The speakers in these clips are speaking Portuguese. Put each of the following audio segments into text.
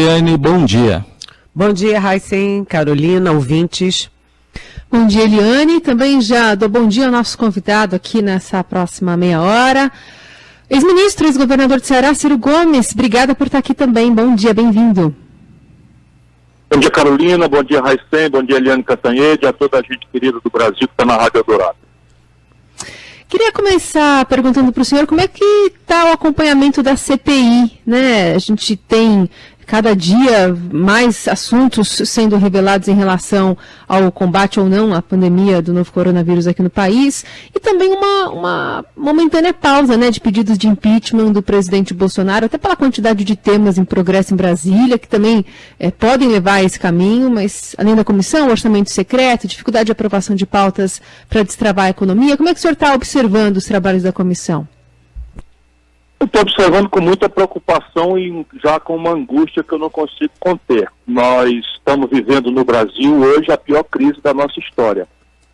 Eliane, bom dia. Bom dia, Raicen, Carolina, ouvintes. Bom dia, Eliane. Também já dou bom dia ao nosso convidado aqui nessa próxima meia hora. Ex-ministro, ex-governador de Ceará, Ciro Gomes, obrigada por estar aqui também. Bom dia, bem-vindo. Bom dia, Carolina, bom dia, Raicen, bom dia, Eliane Castanhede, a toda a gente querida do Brasil que está na Rádio Eldorado. Queria começar perguntando para o senhor como é que está o acompanhamento da CPI, né? A gente tem cada dia mais assuntos sendo revelados em relação ao combate ou não à pandemia do novo coronavírus aqui no país, e também uma momentânea pausa, né, de pedidos de impeachment do presidente Bolsonaro, até pela quantidade de temas em progresso em Brasília, que também podem levar a esse caminho, mas além da comissão, orçamento secreto, dificuldade de aprovação de pautas para destravar a economia, como é que o senhor está observando os trabalhos da comissão? Eu estou observando com muita preocupação e já com uma angústia que eu não consigo conter. Nós estamos vivendo no Brasil hoje a pior crise da nossa história.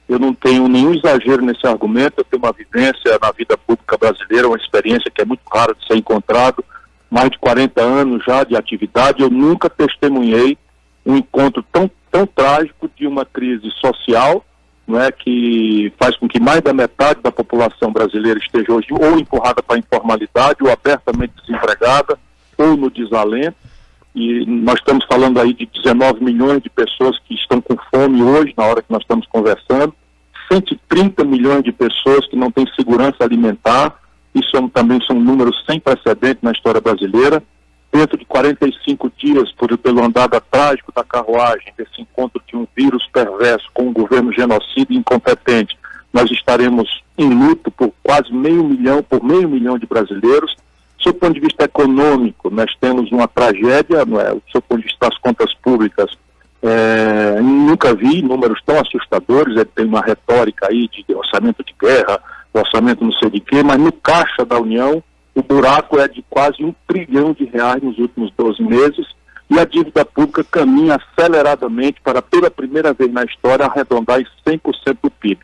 Eu não tenho nenhum exagero nesse argumento, eu tenho uma vivência na vida pública brasileira, uma experiência que é muito rara de ser encontrado, mais de 40 anos já de atividade. Eu nunca testemunhei um encontro tão trágico de uma crise social, não é, que faz com que mais da metade da população brasileira esteja hoje ou empurrada para a informalidade, ou abertamente desempregada, ou no desalento. E nós estamos falando aí de 19 milhões de pessoas que estão com fome hoje, na hora que nós estamos conversando, 130 milhões de pessoas que não têm segurança alimentar. Isso também são números sem precedente na história brasileira. Dentro de 45 dias, pelo andar trágico da carruagem, desse encontro de um vírus perverso com um governo genocida e incompetente, nós estaremos em luto por quase meio milhão de brasileiros. Do seu ponto de vista econômico, nós temos uma tragédia, não é? Do seu ponto de vista das contas públicas, nunca vi números tão assustadores. Tem uma retórica aí de orçamento de guerra, orçamento não sei de quê, mas no caixa da União, o buraco é de quase R$1 trilhão nos últimos 12 meses, e a dívida pública caminha aceleradamente para, pela primeira vez na história, arredondar em 100% do PIB.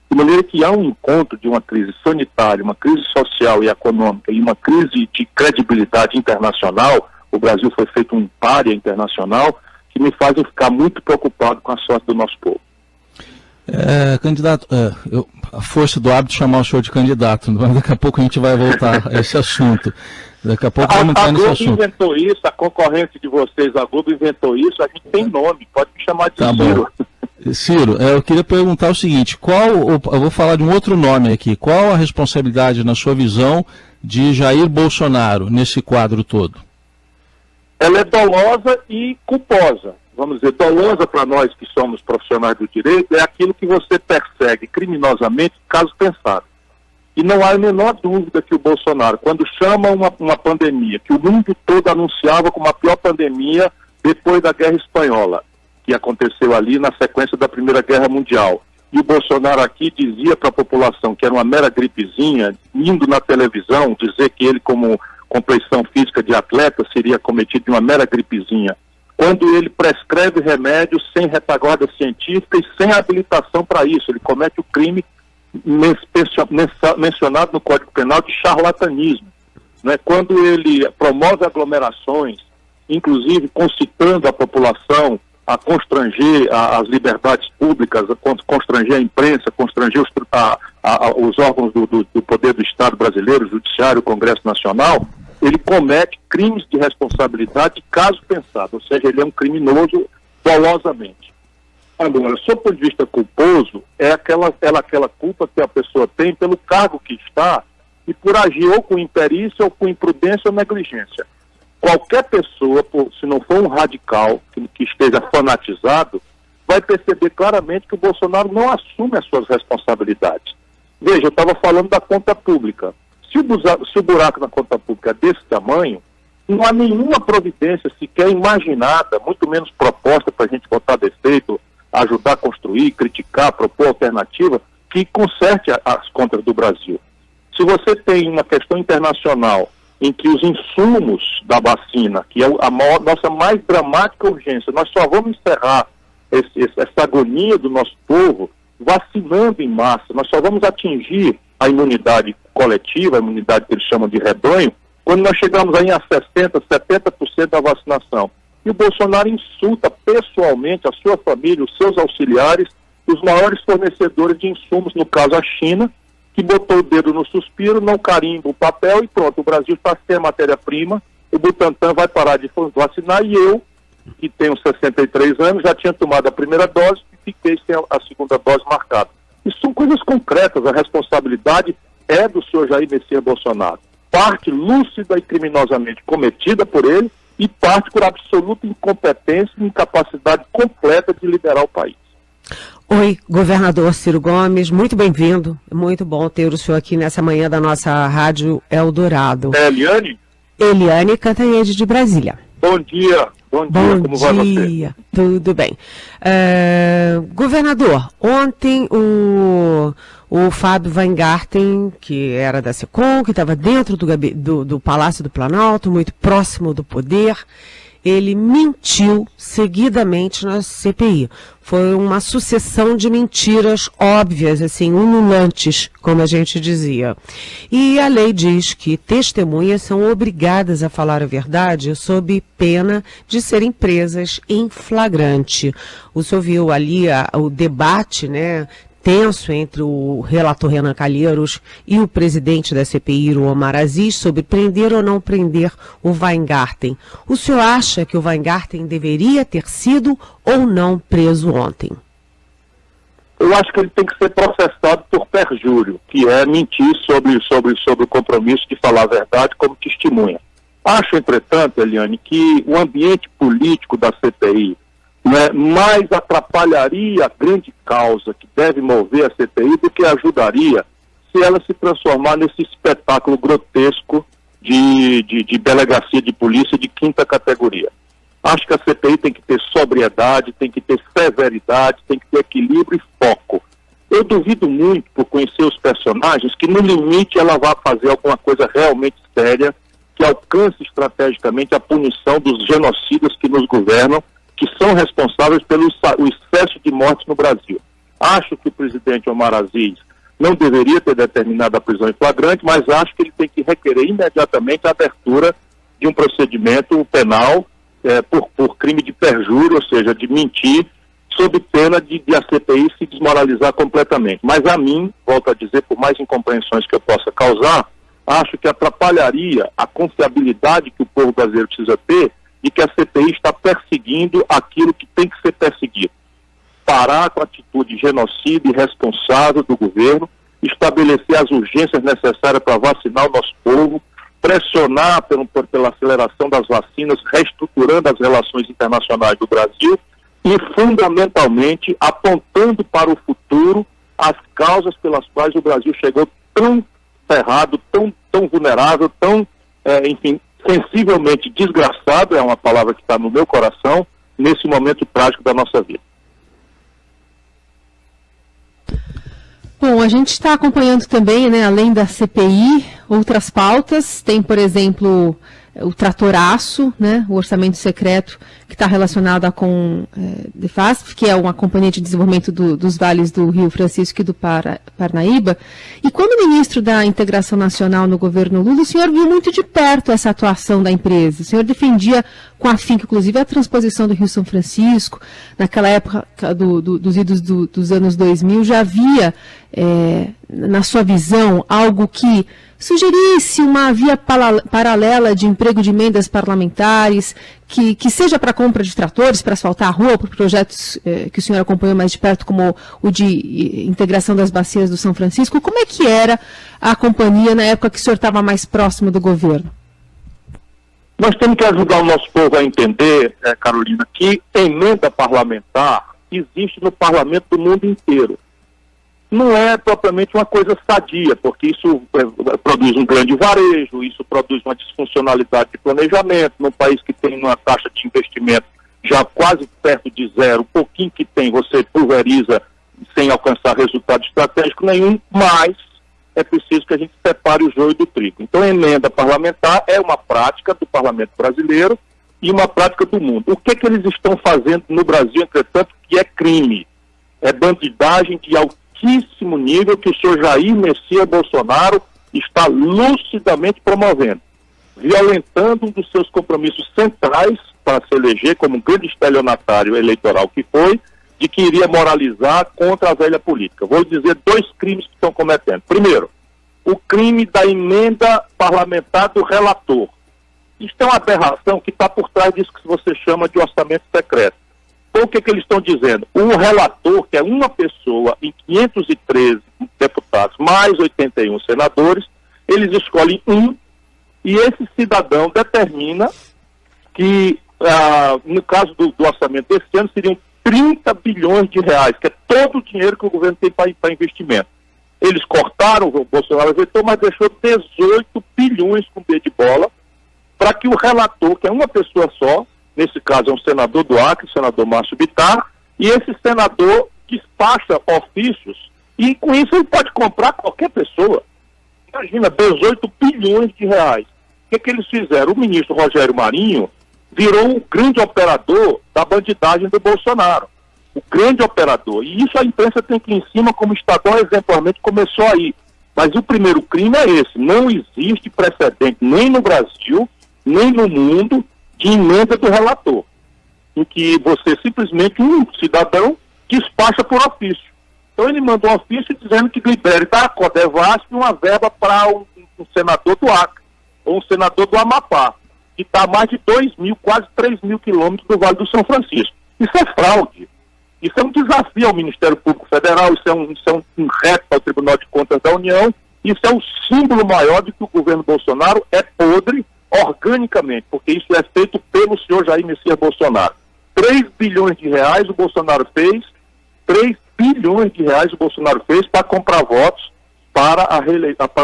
De maneira que há um encontro de uma crise sanitária, uma crise social e econômica e uma crise de credibilidade internacional. O Brasil foi feito um pária internacional, que me fazem ficar muito preocupado com a sorte do nosso povo. Candidato, a força do hábito chamar o senhor de candidato, mas daqui a pouco a gente vai voltar a esse assunto. Daqui a pouco vamos entrar nesse assunto. A Globo inventou isso, a concorrente de vocês, a Globo inventou isso, a gente tem nome, pode me chamar de Ciro. Ciro, eu queria perguntar o seguinte, eu vou falar de um outro nome aqui, qual a responsabilidade, na sua visão, de Jair Bolsonaro nesse quadro todo? Ela é dolosa e culposa. Vamos dizer, dolosa para nós que somos profissionais do direito é aquilo que você persegue criminosamente, caso pensado. E não há a menor dúvida que o Bolsonaro, quando chama uma pandemia, que o mundo todo anunciava como a pior pandemia depois da Guerra Espanhola, que aconteceu ali na sequência da Primeira Guerra Mundial, e o Bolsonaro aqui dizia para a população que era uma mera gripezinha, indo na televisão dizer que ele, como compleição física de atleta, seria cometido de uma mera gripezinha, quando ele prescreve remédios sem retaguarda científica e sem habilitação para isso. Ele comete o crime mencionado no Código Penal de charlatanismo, né? Quando ele promove aglomerações, inclusive concitando a população a constranger as liberdades públicas, a constranger a imprensa, constranger os órgãos do poder do Estado brasileiro, o Judiciário, o Congresso Nacional, ele comete crimes de responsabilidade caso pensado, ou seja, ele é um criminoso dolosamente. Agora, do ponto de vista culposo, é aquela culpa que a pessoa tem pelo cargo que está e por agir ou com imperícia ou com imprudência ou negligência. Qualquer pessoa, se não for um radical que esteja fanatizado, vai perceber claramente que o Bolsonaro não assume as suas responsabilidades. Veja, eu estava falando da conta pública. Se o buraco na conta pública é desse tamanho, não há nenhuma providência sequer imaginada, muito menos proposta para a gente botar defeito, ajudar a construir, criticar, propor alternativa, que conserte as contas do Brasil. Se você tem uma questão internacional em que os insumos da vacina, que é nossa mais dramática urgência, nós só vamos encerrar essa agonia do nosso povo vacinando em massa, nós só vamos atingir a imunidade coletiva, a imunidade que eles chamam de rebanho, quando nós chegamos aí a 60%, 70% da vacinação. E o Bolsonaro insulta pessoalmente a sua família, os seus auxiliares, os maiores fornecedores de insumos, no caso a China, que botou o dedo no suspiro, não carimba o papel e pronto, o Brasil está sem matéria-prima, o Butantan vai parar de vacinar e eu, que tenho 63 anos, já tinha tomado a primeira dose e fiquei sem a segunda dose marcada. Isso são coisas concretas, a responsabilidade é do senhor Jair Messias Bolsonaro. Parte lúcida e criminosamente cometida por ele e parte por absoluta incompetência e incapacidade completa de liderar o país. Oi, governador Ciro Gomes, muito bem-vindo. Muito bom ter o senhor aqui nessa manhã da nossa Rádio Eldorado. É Eliane? Eliane Cantanhede de Brasília. Bom dia, como vai você? Tudo bem. Governador, ontem o Fábio Weingarten, que era da SECOM, que estava dentro do Palácio do Planalto, muito próximo do poder, ele mentiu seguidamente na CPI. Foi uma sucessão de mentiras óbvias, assim, ululantes, como a gente dizia. E a lei diz que testemunhas são obrigadas a falar a verdade sob pena de serem presas em flagrante. O senhor viu ali o debate, né, tenso entre o relator Renan Calheiros e o presidente da CPI, o Omar Aziz, sobre prender ou não prender o Weingarten. O senhor acha que o Weingarten deveria ter sido ou não preso ontem? Eu acho que ele tem que ser processado por perjúrio, que é mentir sobre o compromisso de falar a verdade como testemunha. Acho, entretanto, Eliane, que o ambiente político da CPI, né, mais atrapalharia a grande causa que deve mover a CPI do que ajudaria se ela se transformar nesse espetáculo grotesco de delegacia de polícia de quinta categoria. Acho que a CPI tem que ter sobriedade, tem que ter severidade, tem que ter equilíbrio e foco. Eu duvido muito, por conhecer os personagens, que no limite ela vá fazer alguma coisa realmente séria que alcance estrategicamente a punição dos genocidas que nos governam, que são responsáveis pelo excesso de mortes no Brasil. Acho que o presidente Omar Aziz não deveria ter determinado a prisão em flagrante, mas acho que ele tem que requerer imediatamente a abertura de um procedimento penal por crime de perjúrio, ou seja, de mentir, sob pena de a CPI se desmoralizar completamente. Mas a mim, volto a dizer, por mais incompreensões que eu possa causar, acho que atrapalharia a confiabilidade que o povo brasileiro precisa ter de que a CPI está perseguindo aquilo que tem que ser perseguido. Parar com a atitude genocida e irresponsável do governo, estabelecer as urgências necessárias para vacinar o nosso povo, pressionar pela aceleração das vacinas, reestruturando as relações internacionais do Brasil e, fundamentalmente, apontando para o futuro as causas pelas quais o Brasil chegou tão ferrado, tão vulnerável, tão, sensivelmente desgraçado, é uma palavra que está no meu coração, nesse momento trágico da nossa vida. Bom, a gente está acompanhando também, né, além da CPI, outras pautas. Tem, por exemplo, o tratoraço, né, o orçamento secreto, que está relacionado com DEFASP, que é uma companhia de desenvolvimento dos vales do Rio Francisco e do Parnaíba. E quando ministro da Integração Nacional no governo Lula, o senhor viu muito de perto essa atuação da empresa. O senhor defendia com afinco, inclusive, a transposição do Rio São Francisco. Naquela época dos idos dos anos 2000, já havia, na sua visão, algo que sugerisse uma via paralela de emprego de emendas parlamentares, que seja para compra de tratores, para asfaltar a rua, por projetos que o senhor acompanhou mais de perto, como o de integração das bacias do São Francisco. Como é que era a companhia na época que o senhor estava mais próximo do governo? Nós temos que ajudar o nosso povo a entender, Carolina, que emenda parlamentar existe no parlamento do mundo inteiro. Não é propriamente uma coisa sadia, porque isso produz um grande varejo, isso produz uma disfuncionalidade de planejamento, num país que tem uma taxa de investimento já quase perto de zero, o pouquinho que tem você pulveriza sem alcançar resultado estratégico nenhum, mas é preciso que a gente separe o joio do trigo. Então, a emenda parlamentar é uma prática do parlamento brasileiro e uma prática do mundo. O que eles estão fazendo no Brasil, entretanto, que é crime? É bandidagem de altíssimo nível que o senhor Jair Messias Bolsonaro está lucidamente promovendo, violentando um dos seus compromissos centrais para se eleger como um grande estelionatário eleitoral que foi, de que iria moralizar contra a velha política. Vou dizer 2 crimes que estão cometendo. Primeiro, o crime da emenda parlamentar do relator. Isso é uma aberração que está por trás disso que você chama de orçamento secreto. Então, o que eles estão dizendo? O relator, que é uma pessoa em 513 deputados, mais 81 senadores, eles escolhem um, e esse cidadão determina que, no caso do orçamento desse ano, seriam 30 bilhões de reais, que é todo o dinheiro que o governo tem para investimento. Eles cortaram, o Bolsonaro vetou, mas deixou 18 bilhões com B de bola, para que o relator, que é uma pessoa só, nesse caso é um senador do Acre, o senador Márcio Bittar, e esse senador despacha ofícios, e com isso ele pode comprar qualquer pessoa. Imagina, 18 bilhões de reais. O que eles fizeram? O ministro Rogério Marinho virou o grande operador da bandidagem do Bolsonaro. O grande operador. E isso a imprensa tem que ir em cima, como estadual exemplarmente começou aí. Mas o primeiro crime é esse. Não existe precedente nem no Brasil, nem no mundo, de emenda do relator, em que você simplesmente, um cidadão, despacha por ofício. Então ele mandou um ofício dizendo que libere da Codevasf uma verba para um senador do Acre, ou um senador do Amapá, que está a mais de 2.000, quase 3.000 quilômetros do Vale do São Francisco. Isso é fraude. Isso é um desafio ao Ministério Público Federal, isso é um reto ao Tribunal de Contas da União, isso é um símbolo maior de que o governo Bolsonaro é podre organicamente, porque isso é feito pelo senhor Jair Messias Bolsonaro. 3 bilhões de reais o Bolsonaro fez, 3 bilhões de reais o Bolsonaro fez para comprar votos para a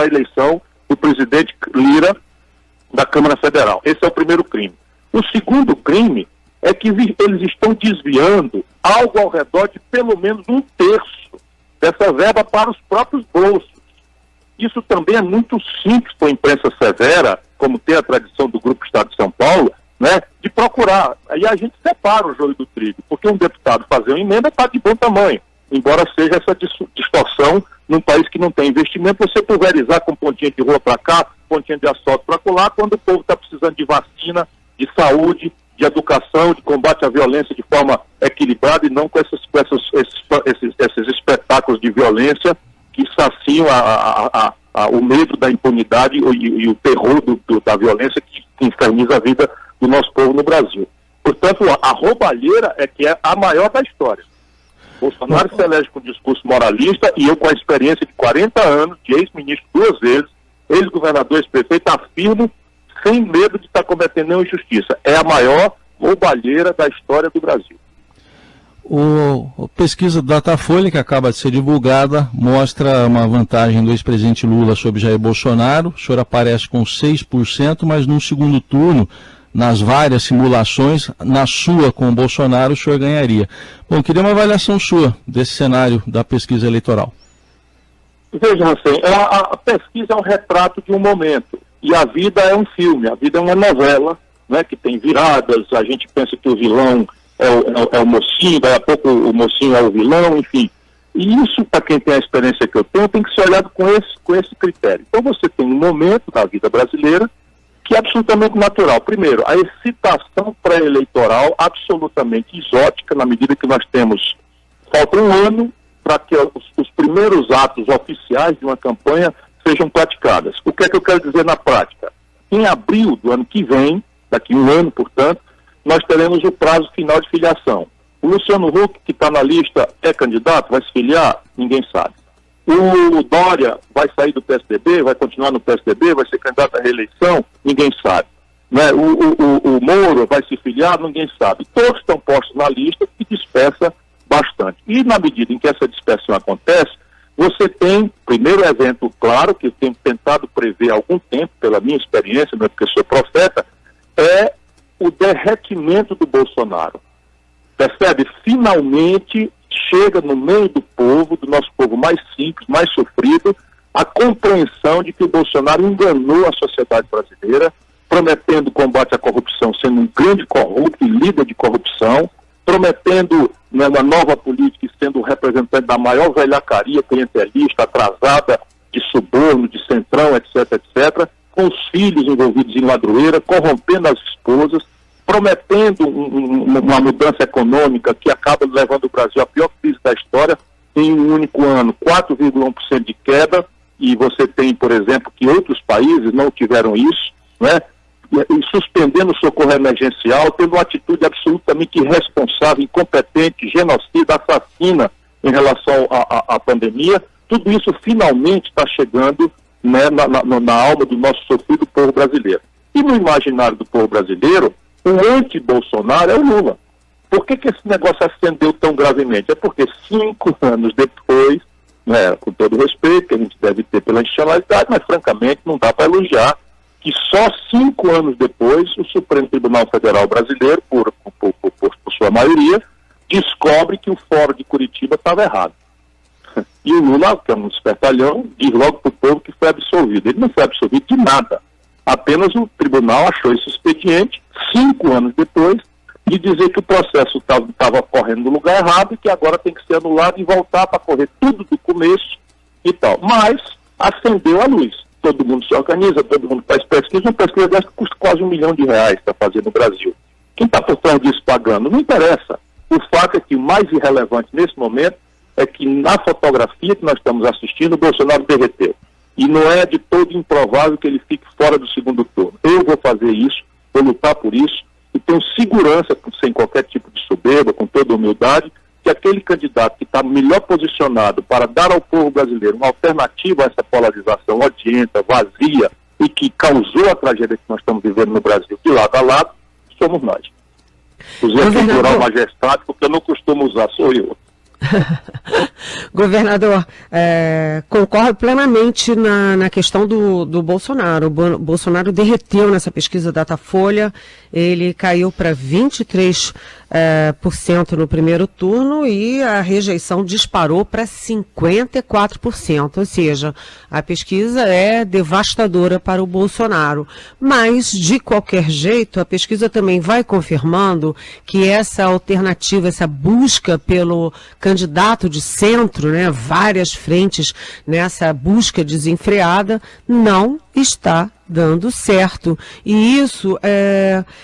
eleição do presidente Lira da Câmara Federal. Esse é o primeiro crime. O segundo crime é que eles estão desviando algo ao redor de pelo menos 1/3 dessa verba para os próprios bolsos. Isso também é muito simples para a imprensa severa, como tem a tradição do Grupo Estado de São Paulo, né, de procurar. Aí a gente separa o joio do trigo, porque um deputado fazer uma emenda está de bom tamanho, embora seja essa distorção num país que não tem investimento, você pulverizar com pontinha de rua para cá, pontinha de asfalto para lá, quando o povo está precisando de vacina, de saúde, de educação, de combate à violência de forma equilibrada e não com esses espetáculos de violência que saciam o medo da impunidade e o terror da violência que inferniza a vida do nosso povo no Brasil. Portanto, a roubalheira é que é a maior da história. Bolsonaro se elege com discurso moralista e eu, com a experiência de 40 anos, de ex-ministro 2 vezes, ex-governador, ex-prefeito, afirmo sem medo de estar cometendo nenhuma injustiça. É a maior roubalheira da história do Brasil. A pesquisa do Datafolha, que acaba de ser divulgada, mostra uma vantagem do ex-presidente Lula sobre Jair Bolsonaro. O senhor aparece com 6%, mas no segundo turno, nas várias simulações, na sua com o Bolsonaro, o senhor ganharia. Bom, queria uma avaliação sua desse cenário da pesquisa eleitoral. Veja, assim, a pesquisa é um retrato de um momento. E a vida é um filme, a vida é uma novela, né, que tem viradas, a gente pensa que o vilão é o mocinho, daí a pouco o mocinho é o vilão, enfim. E isso, para quem tem a experiência que eu tenho, tem que ser olhado com esse critério. Então você tem um momento da vida brasileira que é absolutamente natural. Primeiro, a excitação pré-eleitoral absolutamente exótica, na medida que nós temos, falta um ano para que os primeiros atos oficiais de uma campanha sejam praticadas. O que é que eu quero dizer na prática? Em abril do ano que vem, daqui um ano, portanto, nós teremos o prazo final de filiação. O Luciano Huck, que está na lista, é candidato? Vai se filiar? Ninguém sabe. O Dória vai sair do PSDB? Vai continuar no PSDB? Vai ser candidato à reeleição? Ninguém sabe. Né? O Moro vai se filiar? Ninguém sabe. Todos estão postos na lista, que dispersa bastante. E na medida em que essa dispersão acontece, você tem, primeiro evento claro, que eu tenho tentado prever há algum tempo, pela minha experiência, não é porque sou profeta, é o derretimento do Bolsonaro. Percebe? Finalmente chega no meio do povo, do nosso povo mais simples, mais sofrido, a compreensão de que o Bolsonaro enganou a sociedade brasileira, prometendo combate à corrupção, sendo um grande corrupto e líder de corrupção, prometendo, né, uma nova política e sendo o representante da maior velhacaria clientelista, atrasada, de suborno, de centrão, etc., com os filhos envolvidos em ladroeira, corrompendo as esposas. prometendo uma mudança econômica que acaba levando o Brasil à pior crise da história em um único ano, 4,1% de queda, e você tem, por exemplo, que outros países não tiveram isso, né? E suspendendo o socorro emergencial, tendo uma atitude absolutamente irresponsável, incompetente, genocida, assassina em relação à pandemia. Tudo isso finalmente está chegando, né, na alma do nosso sofrido povo brasileiro. E no imaginário do povo brasileiro, o anti-Bolsonaro é o Lula. Por que esse negócio acendeu tão gravemente? É porque 5 anos depois, né, com todo o respeito que a gente deve ter pela institucionalidade, mas francamente não dá para elogiar que só 5 anos depois o Supremo Tribunal Federal Brasileiro, por sua maioria, descobre que o Fórum de Curitiba estava errado. E o Lula, que é um espertalhão, diz logo para o povo que foi absolvido. Ele não foi absolvido de nada. Apenas o tribunal achou esse expediente, 5 anos depois, de dizer que o processo estava correndo no lugar errado e que agora tem que ser anulado e voltar para correr tudo do começo e tal. Mas acendeu a luz. Todo mundo se organiza, todo mundo faz pesquisa. Uma pesquisa dessa custa quase R$1 milhão para fazer no Brasil. Quem está por trás disso pagando? Não interessa. O fato é que o mais irrelevante nesse momento é que na fotografia que nós estamos assistindo, o Bolsonaro derreteu. E não é de todo improvável que ele fique fora do segundo turno. Eu vou fazer isso, vou lutar por isso, e tenho segurança, sem qualquer tipo de soberba, com toda humildade, que aquele candidato que está melhor posicionado para dar ao povo brasileiro uma alternativa a essa polarização odienta, vazia, e que causou a tragédia que nós estamos vivendo no Brasil de lado a lado, somos nós. Usei aqui plural majestático, porque eu não costumo usar, sou eu. Governador, concordo plenamente na questão do Bolsonaro. O Bolsonaro derreteu nessa pesquisa Datafolha, ele caiu para 23% no primeiro turno e a rejeição disparou para 54%, ou seja, a pesquisa é devastadora para o Bolsonaro. Mas, de qualquer jeito, a pesquisa também vai confirmando que essa alternativa, essa busca pelo candidato de centro, né, várias frentes nessa busca desenfreada, não está dando certo. E isso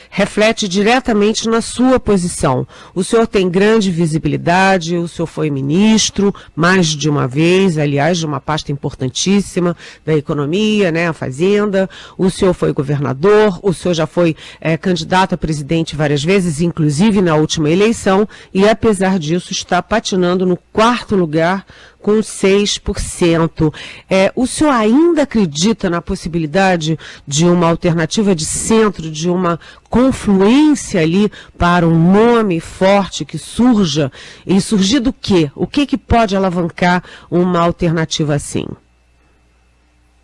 reflete diretamente na sua posição. O senhor tem grande visibilidade, o senhor foi ministro mais de uma vez, aliás, de uma pasta importantíssima da economia, né, a Fazenda. O senhor foi governador, o senhor já foi candidato a presidente várias vezes, inclusive na última eleição, e apesar disso está patinando no 4º lugar com 6%. O senhor ainda acredita na possibilidade de uma alternativa de centro, de uma confluência ali para um nome forte que surja? E surgir do quê? O que pode alavancar uma alternativa assim?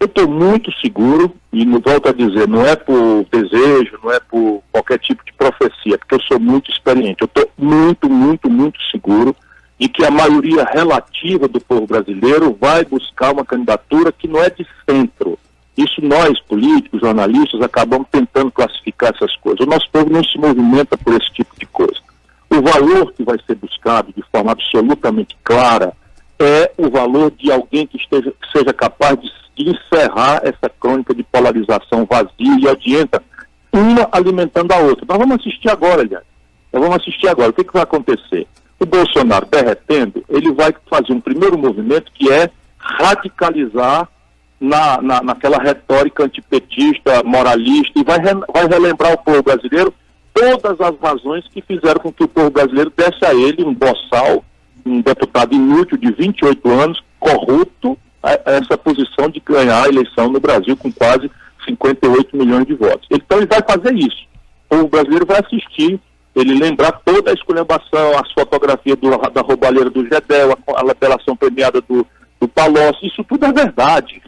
Eu estou muito seguro, e volto a dizer, não é por desejo, não é por qualquer tipo de profecia, porque eu sou muito experiente. Eu estou muito, muito, muito seguro de que a maioria relativa do povo brasileiro vai buscar uma candidatura que não é de centro. Isso nós, políticos, jornalistas, acabamos tentando classificar essas coisas. O nosso povo não se movimenta por esse tipo de coisa. O valor que vai ser buscado de forma absolutamente clara é o valor de alguém que seja capaz de encerrar essa crônica de polarização vazia e odienta, uma alimentando a outra. Nós vamos assistir agora, aliás. O que vai acontecer? O Bolsonaro derretendo, ele vai fazer um primeiro movimento que é radicalizar naquela retórica antipetista, moralista, e vai relembrar o povo brasileiro todas as razões que fizeram com que o povo brasileiro desse a ele um boçal, um deputado inútil de 28 anos, corrupto, a essa posição de ganhar a eleição no Brasil com quase 58 milhões de votos. Então ele vai fazer isso. O povo brasileiro vai assistir, ele lembrar toda a esculhambação, as fotografias da roubalheira do Gedel, a apelação premiada do Palocci, isso tudo é verdade,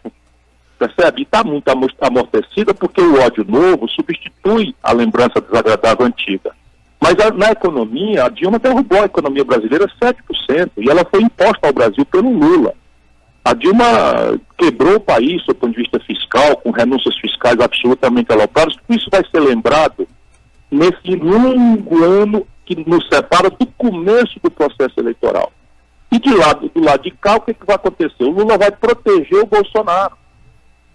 percebe? E está muito amortecida porque o ódio novo substitui a lembrança desagradável antiga. Mas na economia, a Dilma derrubou a economia brasileira 7%, e ela foi imposta ao Brasil pelo Lula. A Dilma quebrou o país, do ponto de vista fiscal, com renúncias fiscais absolutamente alocadas. Tudo isso vai ser lembrado nesse longo ano que nos separa do começo do processo eleitoral. E do lado de cá, o que vai acontecer? O Lula vai proteger o Bolsonaro,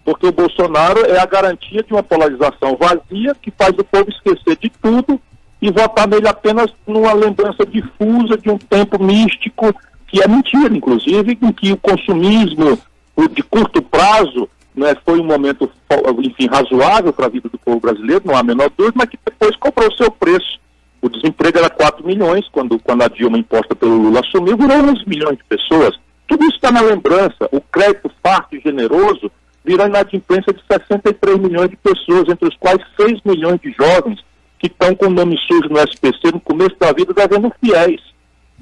porque o Bolsonaro é a garantia de uma polarização vazia que faz o povo esquecer de tudo e votar nele apenas numa lembrança difusa de um tempo místico, que é mentira, inclusive, em que o consumismo de curto prazo, né, foi um momento, enfim, razoável para a vida do povo brasileiro, não há a menor dúvida, mas que depois cobrou o seu preço. O desemprego era 4 milhões, quando a Dilma, imposta pelo Lula, assumiu, virou 11 milhões de pessoas. Tudo isso está na lembrança. O crédito farto e generoso virou inadimplência de 63 milhões de pessoas, entre os quais 6 milhões de jovens que estão com o nome sujo no SPC no começo da vida devendo fiéis.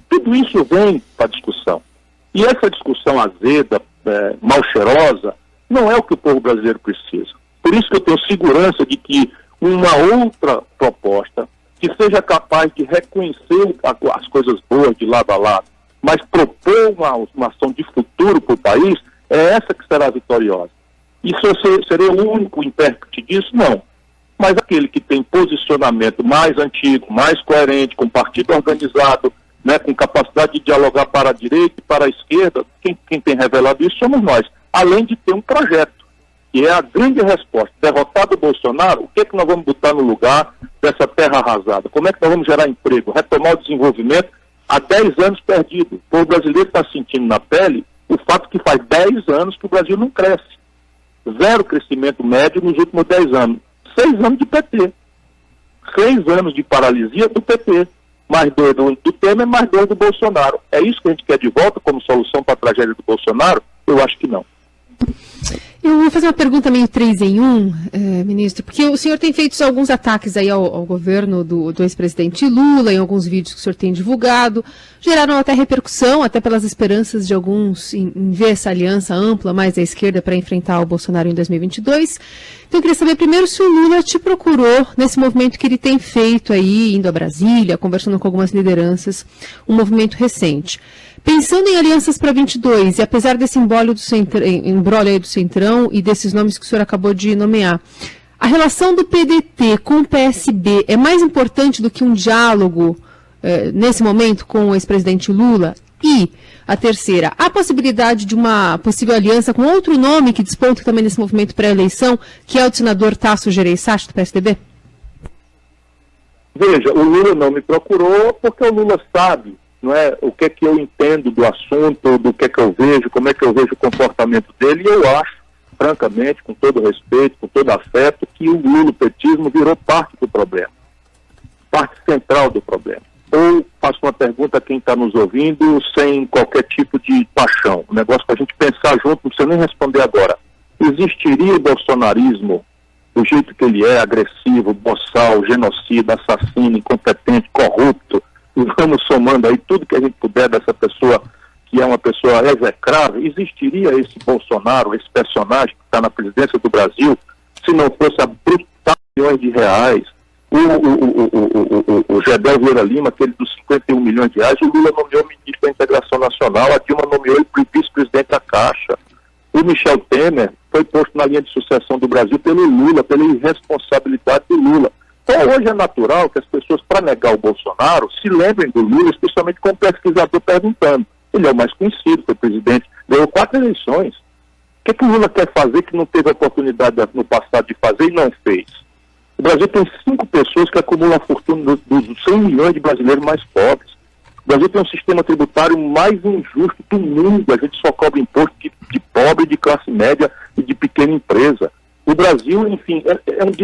Tudo isso vem para a discussão. E essa discussão azeda, mal cheirosa, não é o que o povo brasileiro precisa. Por isso que eu tenho segurança de que uma outra proposta que seja capaz de reconhecer as coisas boas de lado a lado, mas propor uma ação de futuro para o país, é essa que será vitoriosa. Isso seria o único intérprete disso? Não. Mas aquele que tem posicionamento mais antigo, mais coerente, com partido organizado, né, com capacidade de dialogar para a direita e para a esquerda, quem tem revelado isso somos nós. Além de ter um projeto, que é a grande resposta. Derrotado o Bolsonaro, o que é que nós vamos botar no lugar dessa terra arrasada? Como é que nós vamos gerar emprego? Retomar o desenvolvimento há 10 anos perdido. O povo brasileiro está sentindo na pele o fato que faz 10 anos que o Brasil não cresce. 0 crescimento médio nos últimos 10 anos. 6 anos de PT. 6 anos de paralisia do PT. Mais 2 do Temer, mais 2 do Bolsonaro. É isso que a gente quer de volta como solução para a tragédia do Bolsonaro? Eu acho que não. Eu vou fazer uma pergunta meio 3 em 1, ministro, porque o senhor tem feito alguns ataques aí ao governo do ex-presidente Lula, em alguns vídeos que o senhor tem divulgado, geraram até repercussão, até pelas esperanças de alguns em ver essa aliança ampla, mais à esquerda, para enfrentar o Bolsonaro em 2022. Então eu queria saber primeiro se o Lula te procurou nesse movimento que ele tem feito aí, indo a Brasília, conversando com algumas lideranças, um movimento recente. Pensando em alianças para 22, e apesar desse embrólio aí do Centrão e desses nomes que o senhor acabou de nomear, a relação do PDT com o PSB é mais importante do que um diálogo nesse momento com o ex-presidente Lula? E a terceira, há possibilidade de uma possível aliança com outro nome que desponta também nesse movimento pré-eleição, que é o do senador Tasso Gereissati, do PSDB? Veja, o Lula não me procurou porque o Lula sabe, não é, o que é que eu entendo do assunto, do que é que eu vejo, como é que eu vejo o comportamento dele, e eu acho, francamente, com todo respeito, com todo afeto, que o lulopetismo virou parte do problema, parte central do problema. Ou faço uma pergunta a quem está nos ouvindo, sem qualquer tipo de paixão, um negócio para a gente pensar junto, não precisa nem responder agora. Existiria o bolsonarismo do jeito que ele é, agressivo, boçal, genocida, assassino, incompetente, corrupto, e vamos somando aí tudo que a gente puder dessa pessoa, que é uma pessoa execrável? Existiria esse Bolsonaro, esse personagem que está na presidência do Brasil, se não fosse a brutal milhões de reais? O Gedel Vieira Lima, aquele dos 51 milhões de reais, o Lula nomeou ministro da Integração Nacional, a Dilma nomeou ele vice-presidente da Caixa. O Michel Temer foi posto na linha de sucessão do Brasil pelo Lula, pela irresponsabilidade do Lula. Então hoje é natural que as pessoas, para negar o Bolsonaro, se lembrem do Lula, especialmente com o pesquisador perguntando. Ele é o mais conhecido, foi presidente, ganhou 4 eleições. O que o Lula quer fazer que não teve oportunidade no passado de fazer e não fez? O Brasil tem 5 pessoas que acumulam a fortuna dos 100 milhões de brasileiros mais pobres. O Brasil tem um sistema tributário mais injusto do mundo. A gente só cobra imposto de pobre, de classe média e de pequena empresa. O Brasil, enfim,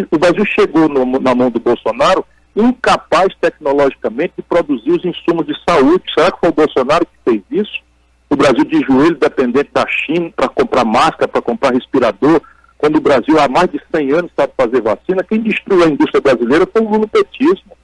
o Brasil chegou na mão do Bolsonaro incapaz tecnologicamente de produzir os insumos de saúde. Será que foi o Bolsonaro que fez isso? O Brasil de joelho dependente da China para comprar máscara, para comprar respirador, quando o Brasil há mais de 100 anos sabe fazer vacina. Quem destruiu a indústria brasileira foi o lulopetismo.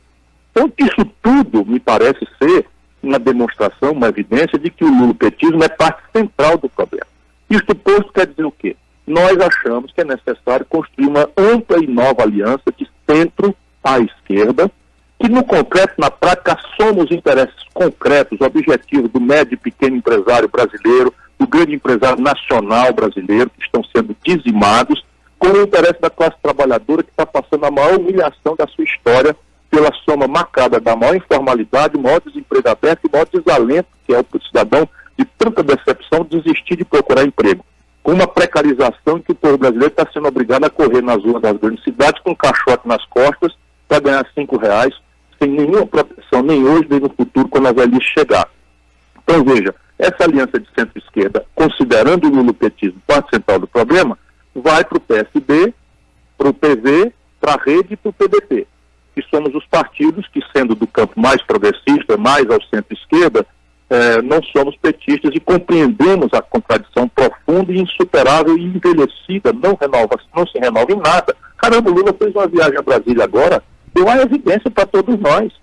Então isso tudo me parece ser uma demonstração, uma evidência de que o lulopetismo é parte central do problema. Isto posto quer dizer o quê? Nós achamos que é necessário construir uma ampla e nova aliança de centro à esquerda, que no concreto, na prática, soma os interesses concretos, objetivos do médio e pequeno empresário brasileiro, do grande empresário nacional brasileiro, que estão sendo dizimados, com o interesse da classe trabalhadora, que está passando a maior humilhação da sua história pela soma macabra da maior informalidade, o maior desemprego aberto e o maior desalento, que é o cidadão de tanta decepção, desistir de procurar emprego. Com uma precarização em que o povo brasileiro está sendo obrigado a correr nas ruas das grandes cidades com um caixote nas costas para ganhar R$5, sem nenhuma proteção, nem hoje, nem no futuro, quando a velhice chegar. Então, veja, essa aliança de centro-esquerda, considerando o lulopetismo parte central do problema, vai para o PSB, para o PV, para a Rede e para o PDT, que somos os partidos que, sendo do campo mais progressista, mais ao centro-esquerda, não somos petistas e compreendemos a contradição profunda e insuperável e envelhecida, não se renova em nada. Caramba, o Lula fez uma viagem a Brasília agora, deu uma evidência para todos nós.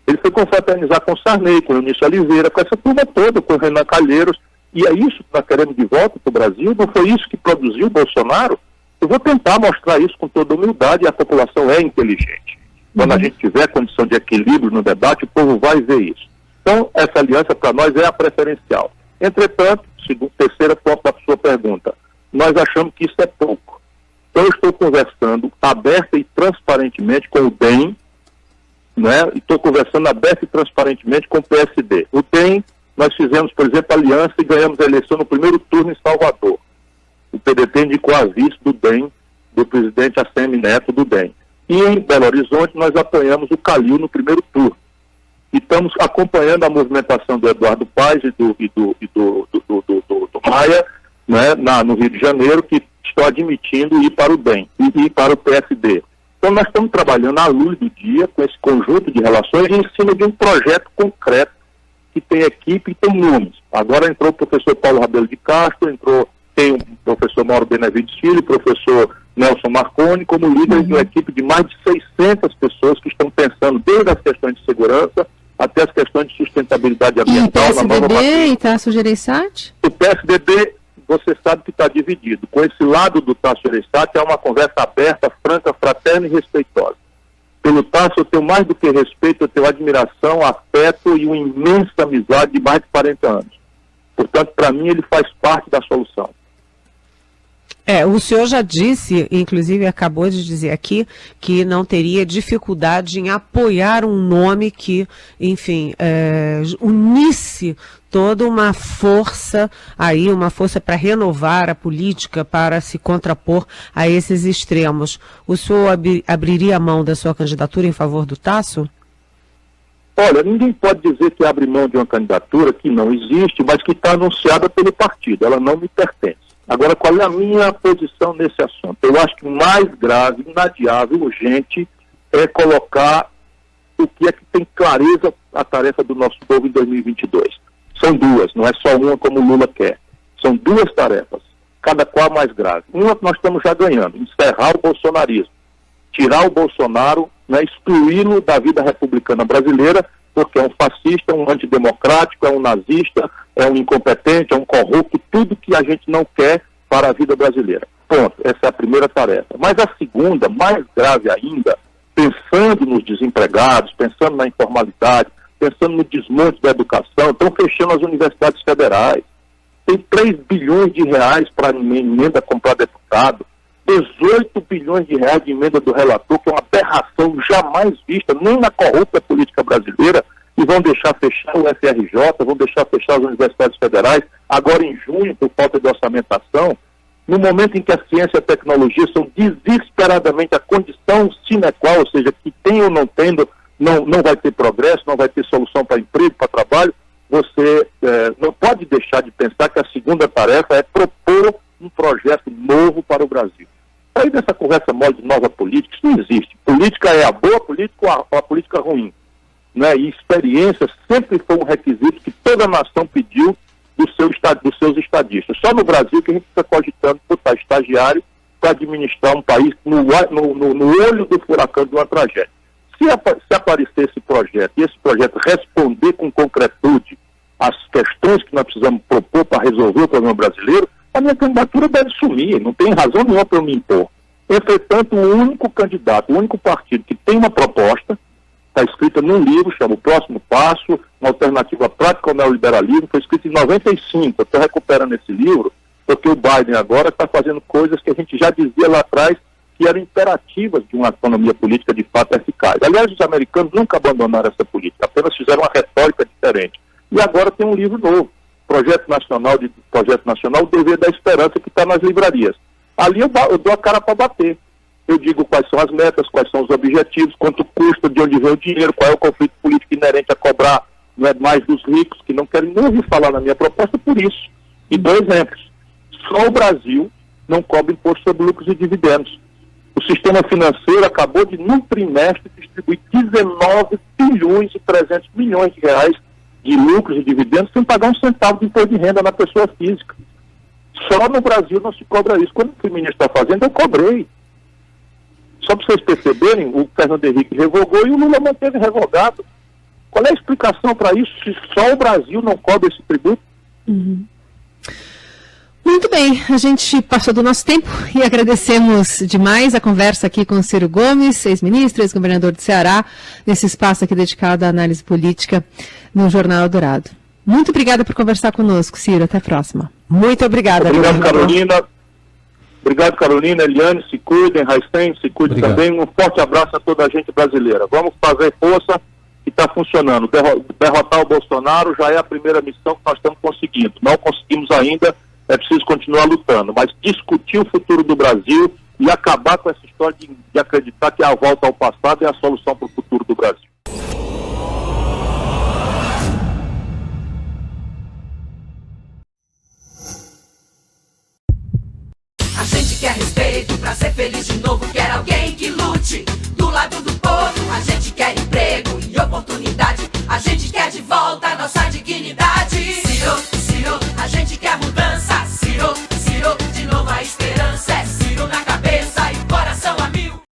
Ele foi confraternizar com Sarney, com Eunice Oliveira, com essa turma toda, com o Renan Calheiros, e é isso que nós queremos de volta para o Brasil. Não foi isso que produziu o Bolsonaro? Eu vou tentar mostrar isso com toda humildade, e a população é inteligente. Quando a gente tiver condição de equilíbrio no debate, o povo vai ver isso. Então, essa aliança para nós é a preferencial. Entretanto, terceira ponto da sua pergunta, nós achamos que isso é pouco. Então, eu estou conversando aberta e transparentemente com o DEM, né? E estou conversando aberta e transparentemente com o PSD. O DEM, nós fizemos, por exemplo, aliança e ganhamos a eleição no primeiro turno em Salvador. O PDT indicou a vice do DEM, do presidente ACM Neto do DEM. E em Belo Horizonte nós apoiamos o Calil no primeiro turno. E estamos acompanhando a movimentação do Eduardo Paes e do Maia, né, no Rio de Janeiro, que estão admitindo ir para o DEM e ir para o PSD. Então nós estamos trabalhando à luz do dia com esse conjunto de relações em cima de um projeto concreto que tem equipe e tem números. Agora entrou o professor Paulo Rabelo de Castro, tem o professor Mauro Benevides Filho, o professor Nelson Marconi, como líderes de uma equipe de mais de 600 pessoas que estão pensando desde as questões de segurança até as questões de sustentabilidade ambiental. E PSDB e Tasso Gereissati? O PSDB, você sabe que está dividido. Com esse lado do Tasso Gereissati é uma conversa aberta, franca, fraterna e respeitosa. Pelo Tasso eu tenho mais do que respeito, eu tenho admiração, afeto e uma imensa amizade de mais de 40 anos. Portanto, para mim ele faz parte da solução. O senhor já disse, inclusive acabou de dizer aqui, que não teria dificuldade em apoiar um nome que, enfim, unisse toda uma força aí, uma força para renovar a política, para se contrapor a esses extremos. O senhor abriria a mão da sua candidatura em favor do Tasso? Olha, ninguém pode dizer que abre mão de uma candidatura que não existe, mas que está anunciada pelo partido. Ela não me pertence. Agora, qual é a minha posição nesse assunto? Eu acho que o mais grave, inadiável, urgente, é colocar o que é que tem clareza a tarefa do nosso povo em 2022. São duas, não é só uma como o Lula quer. São duas tarefas, cada qual mais grave. Uma que nós estamos já ganhando, encerrar o bolsonarismo, tirar o Bolsonaro, né, excluí-lo da vida republicana brasileira, porque é um fascista, um antidemocrático, é um nazista, é um incompetente, é um corrupto, tudo que a gente não quer para a vida brasileira. Ponto. Essa é a primeira tarefa. Mas a segunda, mais grave ainda, pensando nos desempregados, pensando na informalidade, pensando no desmonte da educação, estão fechando as universidades federais. Tem 3 bilhões de reais para emenda comprar deputado, 18 bilhões de reais de emenda do relator, que é uma aberração jamais vista, nem na corrupta política brasileira, e vão deixar fechar o FRJ, vão deixar fechar as universidades federais, agora em junho, por falta de orçamentação, no momento em que a ciência e a tecnologia são desesperadamente a condição sine qua, ou seja, que tem ou não tendo, não vai ter progresso, não vai ter solução para emprego, para trabalho, você não pode deixar de pensar que a segunda tarefa é propor um projeto novo para o Brasil. Aí dessa conversa mole de nova política, isso não existe. Política é a boa política ou a política ruim. Né? E experiência sempre foi um requisito que toda nação pediu dos seus estadistas. Só no Brasil que a gente está cogitando botar estagiário para administrar um país no olho do furacão de uma tragédia. Se aparecer esse projeto e esse projeto responder com concretude às questões que nós precisamos propor para resolver o problema brasileiro, a minha candidatura deve sumir, não tem razão nenhuma para eu me impor. Entretanto, o único candidato, o único partido que tem uma proposta, está escrita num livro, chama O Próximo Passo, uma alternativa prática ao neoliberalismo, foi escrito em 95, eu estou recuperando esse livro, porque o Biden agora está fazendo coisas que a gente já dizia lá atrás que eram imperativas de uma economia política de fato eficaz. Aliás, os americanos nunca abandonaram essa política, apenas fizeram uma retórica diferente. E agora tem um livro novo, Projeto Nacional, o Dever da Esperança, que está nas livrarias. Ali eu dou a cara para bater. eu digo quais são as metas, quais são os objetivos, quanto custa, de onde vem o dinheiro, qual é o conflito político inerente a cobrar, não é mais dos ricos, que não querem nem ouvir falar na minha proposta por isso. E dou exemplos. Só o Brasil não cobra imposto sobre lucros e dividendos. O sistema financeiro acabou de, num trimestre, distribuir 19 bilhões e 300 milhões de reais de lucros e dividendos sem pagar um centavo de imposto de renda na pessoa física. Só no Brasil não se cobra isso. Quando fui ministro da Fazenda, eu cobrei. Só para vocês perceberem, o Fernando Henrique revogou e o Lula manteve revogado. Qual é a explicação para isso, se só o Brasil não cobra esse tributo? Uhum. Muito bem, a gente passou do nosso tempo e agradecemos demais a conversa aqui com o Ciro Gomes, ex-ministro, ex-governador do Ceará, nesse espaço aqui dedicado à análise política no Jornal Eldorado. Muito obrigada por conversar conosco, Ciro. Até a próxima. Muito obrigada. Obrigado, Carolina. Obrigado, Carolina. Eliane, se cuidem. Raicen, se cuidem também. Um forte abraço a toda a gente brasileira. Vamos fazer força que está funcionando. Derrotar o Bolsonaro já é a primeira missão que nós estamos conseguindo. Não conseguimos ainda, é preciso continuar lutando. Mas discutir o futuro do Brasil e acabar com essa história de acreditar que a volta ao passado é a solução para o futuro do Brasil. A gente quer respeito pra ser feliz de novo, quer alguém que lute do lado do povo. A gente quer emprego e oportunidade